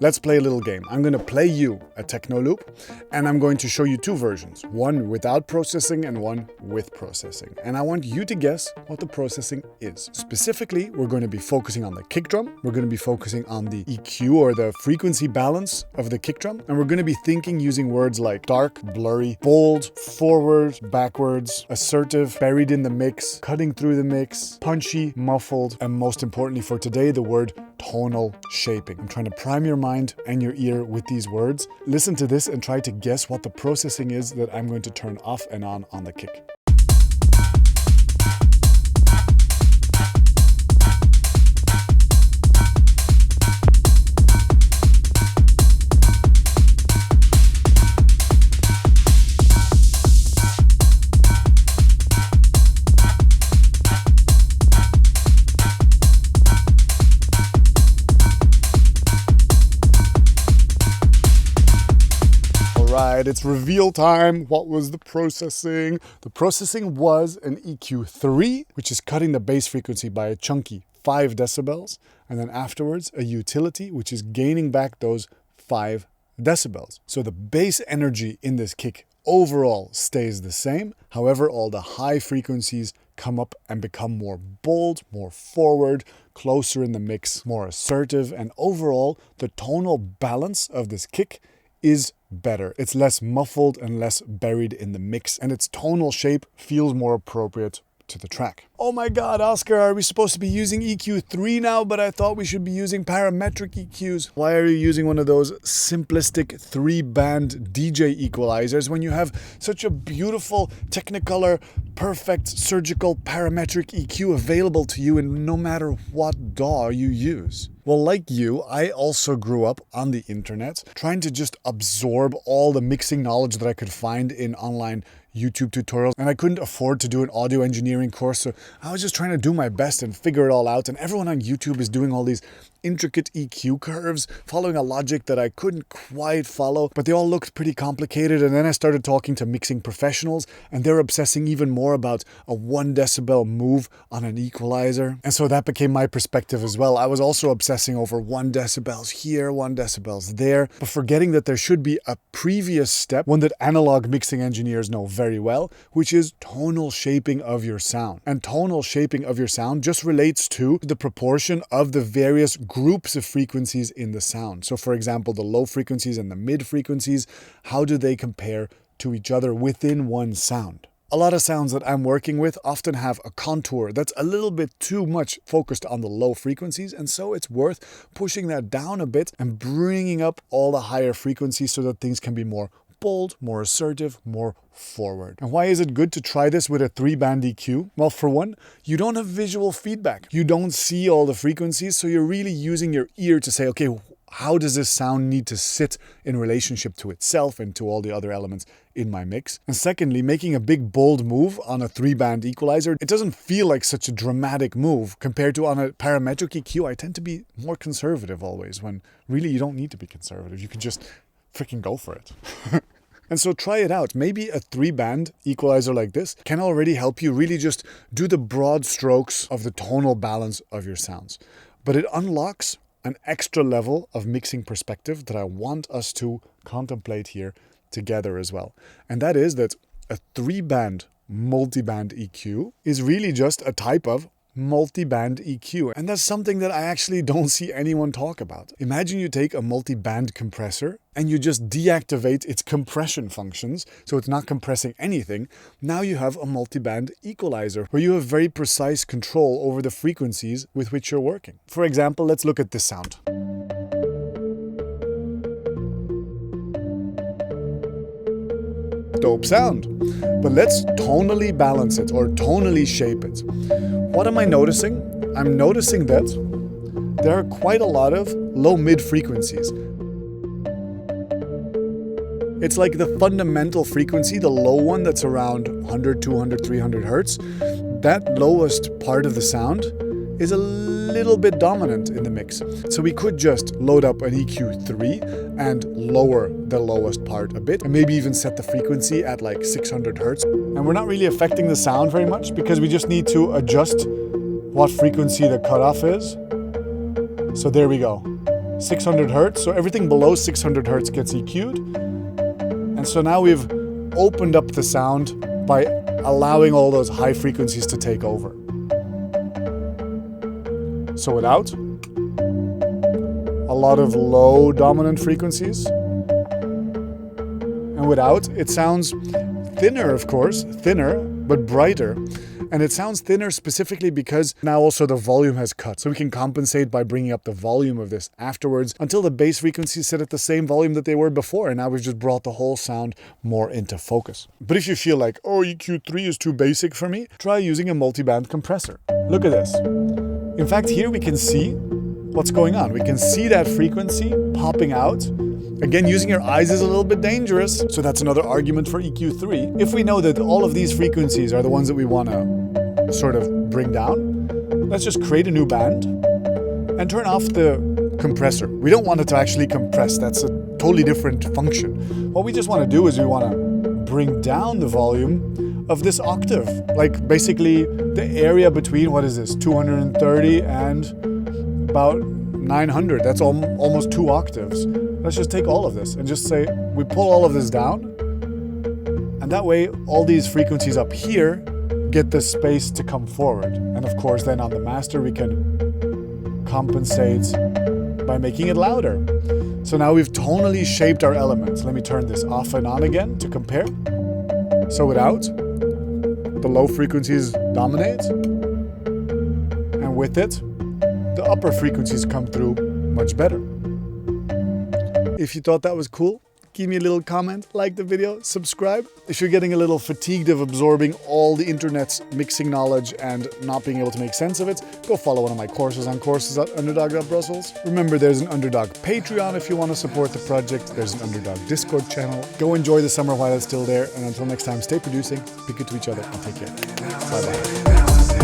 Let's play a little game. I'm going to play you a techno loop, and I'm going to show you two versions, one without processing and one with processing. And I want you to guess what the processing is. Specifically, we're going to be focusing on the kick drum. We're going to be focusing on the EQ, or the frequency balance of the kick drum. And we're going to be thinking using words like dark, blurry, bold, forward, backwards, assertive, buried in the mix, cutting through the mix, punchy, muffled, and most importantly for today, the word tonal shaping. I'm trying to prime your mind and your ear with these words. Listen to this and try to guess what the processing is that I'm going to turn off and on the kick. Right, it's reveal time. What was the processing? The processing was an EQ3, which is cutting the bass frequency by a chunky 5 decibels. And then afterwards, a utility, which is gaining back those 5 decibels. So the bass energy in this kick overall stays the same. However, all the high frequencies come up and become more bold, more forward, closer in the mix, more assertive. And overall, the tonal balance of this kick is better. It's less muffled and less buried in the mix, and its tonal shape feels more appropriate to the track. Oh my God, Oscar, are we supposed to be using EQ3 now? But I thought we should be using parametric EQs. Why are you using one of those simplistic 3-band DJ equalizers when you have such a beautiful Technicolor, perfect surgical parametric EQ available to you in no matter what DAW you use? Well, like you, I also grew up on the internet trying to just absorb all the mixing knowledge that I could find in online YouTube tutorials, and I couldn't afford to do an audio engineering course, so I was just trying to do my best and figure it all out. And everyone on YouTube is doing all these intricate EQ curves, following a logic that I couldn't quite follow, but they all looked pretty complicated. And then I started talking to mixing professionals, and they're obsessing even more about a 1 decibel move on an equalizer. And so that became my perspective as well. I was also obsessing over 1 decibels here, 1 decibels there, but forgetting that there should be a previous step, one that analog mixing engineers know very well, which is tonal shaping of your sound. And tonal shaping of your sound just relates to the proportion of the various groups of frequencies in the sound. So for example, the low frequencies and the mid frequencies, how do they compare to each other within one sound? A lot of sounds that I'm working with often have a contour that's a little bit too much focused on the low frequencies, and so it's worth pushing that down a bit and bringing up all the higher frequencies so that things can be more bold, more assertive, more forward. And why is it good to try this with a 3-band EQ? Well, for one, you don't have visual feedback. You don't see all the frequencies, so you're really using your ear to say, okay, how does this sound need to sit in relationship to itself and to all the other elements in my mix? And secondly, making a big bold move on a 3-band equalizer, it doesn't feel like such a dramatic move compared to on a parametric EQ. I tend to be more conservative always, when really you don't need to be conservative. You can just freaking go for it. And so try it out. Maybe a 3-band equalizer like this can already help you really just do the broad strokes of the tonal balance of your sounds. But it unlocks an extra level of mixing perspective that I want us to contemplate here together as well. And that is that a 3-band multiband EQ is really just a type of multiband EQ. And that's something that I actually don't see anyone talk about. Imagine you take a multiband compressor and you just deactivate its compression functions, so it's not compressing anything. Now you have a multiband equalizer where you have very precise control over the frequencies with which you're working. For example, let's look at this sound. Dope sound. But let's tonally balance it or tonally shape it. What am I noticing? I'm noticing that there are quite a lot of low-mid frequencies. It's like the fundamental frequency, the low one that's around 100, 200, 300 hertz. That lowest part of the sound is a little bit dominant in the mix. So we could just load up an EQ3 and lower the lowest part a bit, and maybe even set the frequency at like 600 hertz. And we're not really affecting the sound very much because we just need to adjust what frequency the cutoff is. So there we go. 600 hertz. So everything below 600 hertz gets EQ'd. And so now we've opened up the sound by allowing all those high frequencies to take over. So without, a lot of low dominant frequencies. And without, it sounds thinner, of course, thinner, but brighter. And it sounds thinner specifically because now also the volume has cut. So we can compensate by bringing up the volume of this afterwards until the bass frequencies sit at the same volume that they were before. And now we've just brought the whole sound more into focus. But if you feel like, oh, EQ3 is too basic for me, try using a multiband compressor. Look at this. In fact, here we can see what's going on. We can see that frequency popping out. Again, using your eyes is a little bit dangerous, so that's another argument for EQ3. If we know that all of these frequencies are the ones that we want to sort of bring down, let's just create a new band and turn off the compressor. We don't want it to actually compress. That's a totally different function. What we just want to do is we want to bring down the volume of this octave. Like basically the area between, what is this, 230 and about 900. That's almost 2 octaves. Let's just take all of this and just say we pull all of this down, and that way all these frequencies up here get the space to come forward. And of course then on the master we can compensate by making it louder. So now we've tonally shaped our elements. Let me turn this off and on again to compare. So without, the low frequencies dominate, and with it, the upper frequencies come through much better. If you thought that was cool, give me a little comment, like the video, subscribe. If you're getting a little fatigued of absorbing all the internet's mixing knowledge and not being able to make sense of it, go follow one of my courses on courses.underdog.brussels. Remember, there's an Underdog Patreon if you want to support the project. There's an Underdog Discord channel. Go enjoy the summer while it's still there. And until next time, stay producing, be good to each other, and take care. Bye-bye.